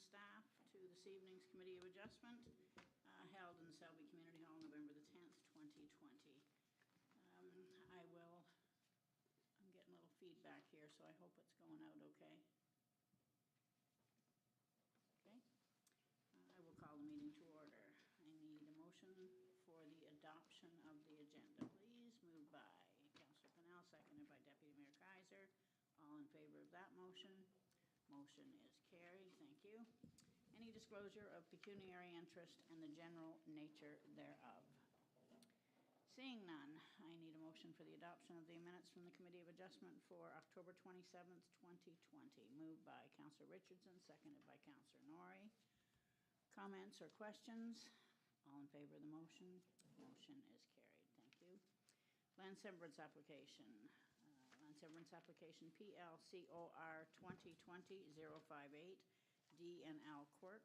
staff to this evening's Committee of Adjustment held in the Selby Community Hall, November the 10th, 2020. I'm getting a little feedback here, so I hope it's going out okay. Okay. I will call the meeting to order. I need a motion for the adoption of the agenda, please. Moved by Councillor Pennell, seconded by Deputy Mayor Kaiser. All in favor of that motion? Motion is carried. Thank you. Any disclosure of pecuniary interest and the general nature thereof? Seeing none, I need a motion for the adoption of the minutes from the Committee of Adjustment for October 27th, 2020. Moved by Councillor Richardson, seconded by Councillor Norrie. Comments or questions? All in favor of the motion? Motion is carried. Thank you. Land severance application. Land severance application PLCOR 2020-058 D&L Quirk,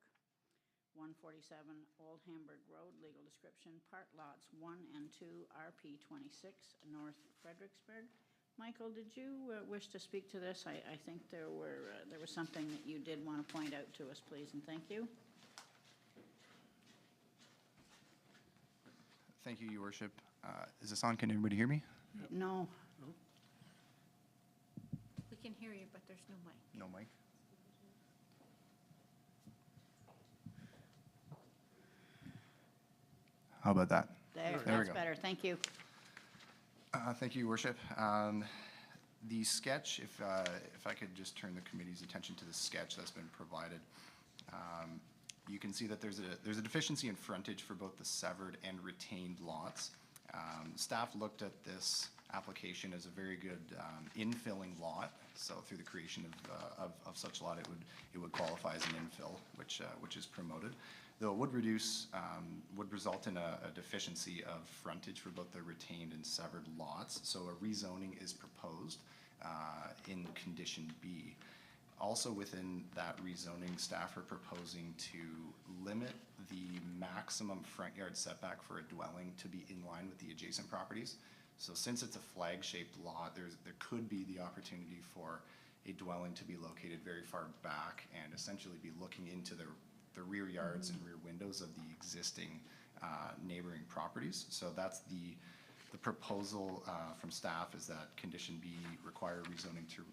147 Old Hamburg Road, legal description, part lots 1 and 2, RP 26, North Fredericksburgh. Michael, did you wish to speak to this? I think there was something that you did want to point out to us, please, and thank you. Thank you, Your Worship. Is this on? Can everybody hear me? No. We can hear you, but there's no mic. No mic. How about that? There we that's go. better. Thank you. Thank you, Your Worship. The sketch, if I could just turn the committee's attention to the sketch that's been provided. You can see that there's a deficiency in frontage for both the severed and retained lots. Staff looked at this application as a very good infilling lot. So through the creation of such lot, it would qualify as an infill, which is promoted. Though it would result in a deficiency of frontage for both the retained and severed lots. So a rezoning is proposed in condition B. Also within that rezoning, staff are proposing to limit the maximum front yard setback for a dwelling to be in line with the adjacent properties. So since it's a flag-shaped lot, there could be the opportunity for a dwelling to be located very far back and essentially be looking into the rear yards and rear windows of the existing neighboring properties. So that's the proposal from staff, is that condition B require rezoning to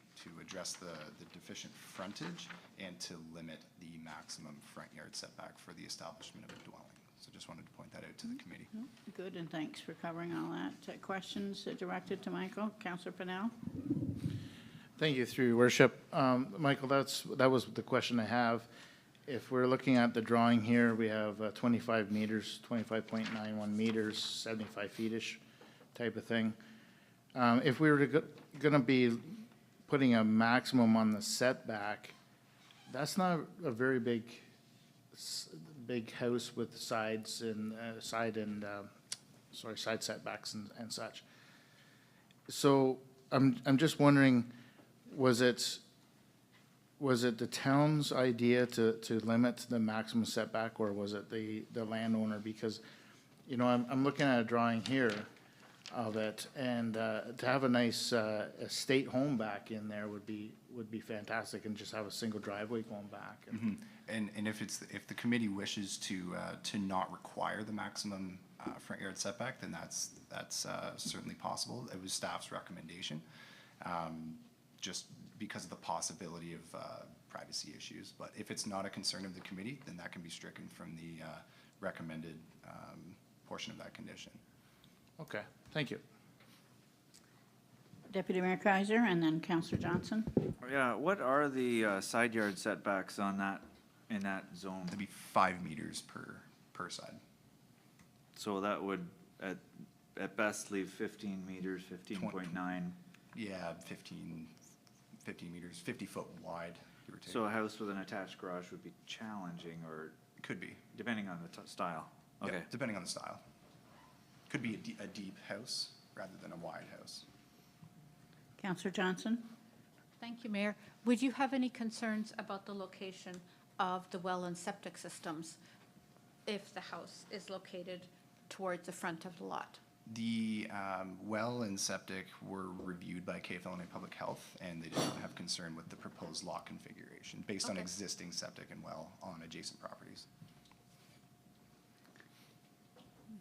address the deficient frontage and to limit the maximum front yard setback for the establishment of a dwelling. So just wanted to point that out to the committee. Good, and thanks for covering all that. Questions directed to Michael? Councillor Pennell? Thank you, through your worship. Michael, that was the question I have. If we're looking at the drawing here, we have 25 meters, 25.91 meters, 75 feet-ish type of thing. If we were going to be putting a maximum on the setback, that's not a very big house with sides and side setbacks and such. So I'm just wondering, was it the town's idea to limit the maximum setback, or was it the landowner? Because, you know, I'm looking at a drawing here of it, and to have a nice estate home back in there would be fantastic, and just have a single driveway going back. And if the committee wishes to not require the maximum front yard setback, then that's certainly possible. It was staff's recommendation, just because of the possibility of privacy issues. But if it's not a concern of the committee, then that can be stricken from the recommended portion of that condition. Okay, thank you. Deputy Mayor Kaiser, and then Councillor Johnson. Yeah, what are the side yard setbacks on that, in that zone? It'd be 5 meters per side. So that would, at best, leave 15 meters, 15.9. Yeah, 15 meters, 50 foot wide, give or take. So a house with an attached garage would be challenging, or Could be. depending on the style. Yeah, Okay. depending on the style. Could be a deep house rather than a wide house. Councillor Johnson? Thank you, Mayor. Would you have any concerns about the location of the well and septic systems if the house is located towards the front of the lot? The well and septic were reviewed by KFLNA Public Health, and they did not have concern with the proposed lot configuration based on Okay. existing septic and well on adjacent properties.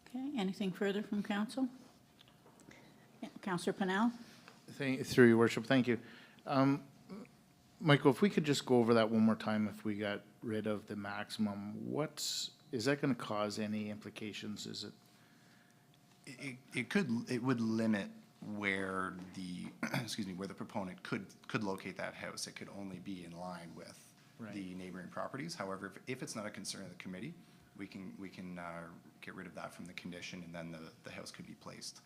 Okay, anything further from council? Yeah, Councillor Pennell? Through your worship, thank you. Michael, if we could just go over that one more time, if we got rid of the maximum, is that gonna cause any implications? Is it? It would limit where the, excuse me, where the proponent could locate that house. It could only be in line with Right. the neighboring properties. However, if it's not a concern of the committee, we can get rid of that from the condition, and then the house could be placed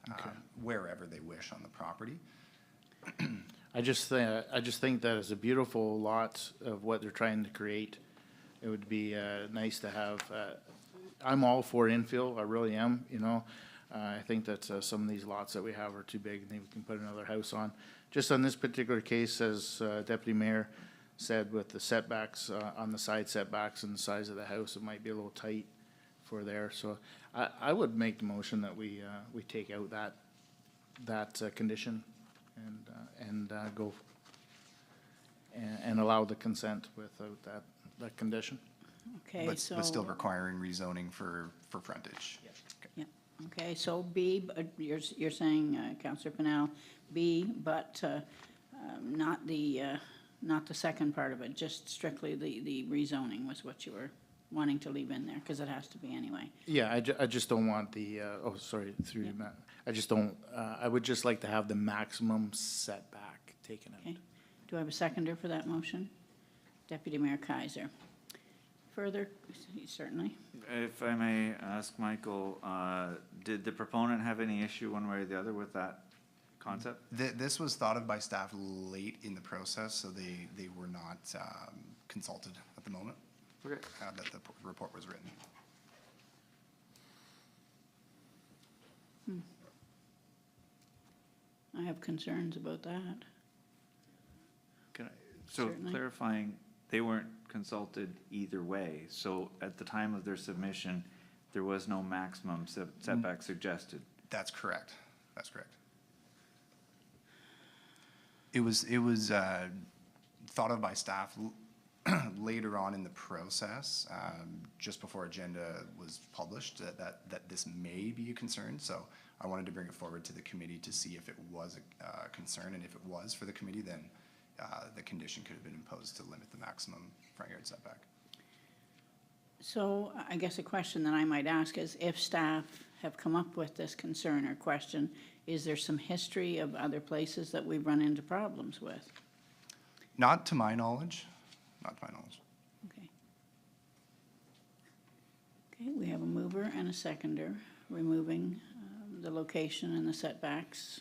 Okay. wherever they wish on the property. I just think that is a beautiful lot of what they're trying to create. It would be nice to have, I'm all for infill, I really am, you know. I think that some of these lots that we have are too big and we can put another house on. Just on this particular case, as Deputy Mayor said, with the setbacks, on the side setbacks and the size of the house, it might be a little tight for there. So I would make the motion that we take out that condition and go and allow the consent without that condition. Okay, But so. still requiring rezoning for frontage. Yeah, okay, so B, you're saying, Councillor Pennell, B, but not the second part of it, just strictly the rezoning was what you were wanting to leave in there, because it has to be anyway. Yeah, I just don't want the, sorry, through you, Matt. I just don't, I would just like to have the maximum setback taken out. Okay, do I have a seconder for that motion? Deputy Mayor Kaiser. Further, certainly. If I may ask Michael, did the proponent have any issue one way or the other with that concept? This was thought of by staff late in the process, so they were not consulted at the moment Okay. that the report was written. I have concerns about that. So Certainly. clarifying, they weren't consulted either way, so at the time of their submission, there was no maximum setback suggested. That's correct. That's correct. It was thought of by staff later on in the process, just before agenda was published, that this may be a concern. So I wanted to bring it forward to the committee to see if it was a concern, and if it was for the committee, then the condition could have been imposed to limit the maximum front yard setback. So I guess a question that I might ask is, if staff have come up with this concern or question, is there some history of other places that we've run into problems with? Not to my knowledge. Not to my knowledge. Okay. Okay, we have a mover and a seconder, removing the location and the setbacks,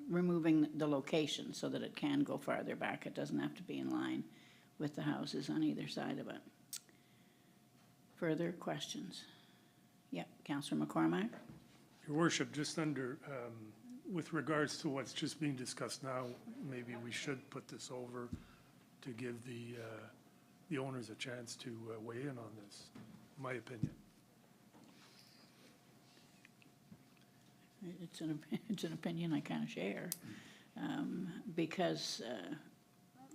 removing the location so that it can go farther back. It doesn't have to be in line with the houses on either side of it. Further questions? Yep, Councillor McCormack? Your worship, just under, with regards to what's just being discussed now, maybe we should put this over to give the owners a chance to weigh in on this, my opinion. It's an opinion I kind of share, because,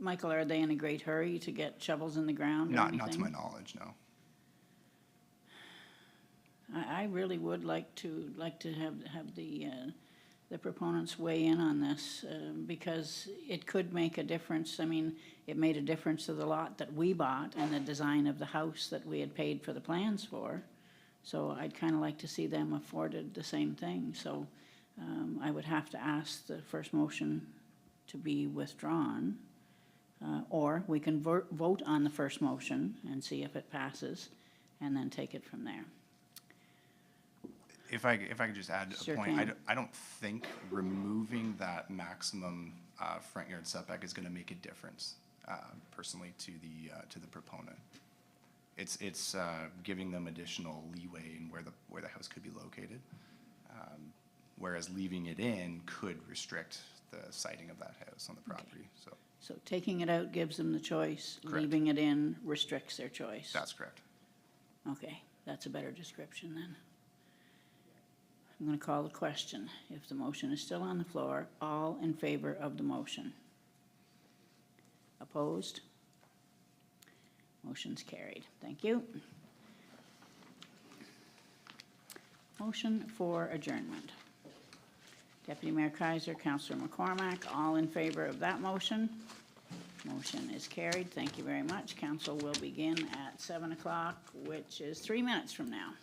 Michael, are they in a great hurry to get shovels in the ground or anything? Not to my knowledge, no. I really would like to have the proponents weigh in on this, because it could make a difference. I mean, it made a difference to the lot that we bought and the design of the house that we had paid for the plans for. So I'd kind of like to see them afforded the same thing. So I would have to ask the first motion to be withdrawn, or we can vote on the first motion and see if it passes, and then take it from there. If I could just add Sure a point, can. I don't think removing that maximum front yard setback is going to make a difference, personally, to the proponent. It's giving them additional leeway in where the house could be located, whereas leaving it in could restrict the siting of that house on the property. So taking it out gives them the choice, Correct. leaving it in restricts their choice. That's correct. Okay, that's a better description then. I'm going to call the question. If the motion is still on the floor, all in favor of the motion? Opposed? Motion's carried. Thank you. Motion for adjournment. Deputy Mayor Kaiser, Councilor McCormack, all in favor of that motion? Motion is carried. Thank you very much. Council will begin at 7 o'clock, which is 3 minutes from now.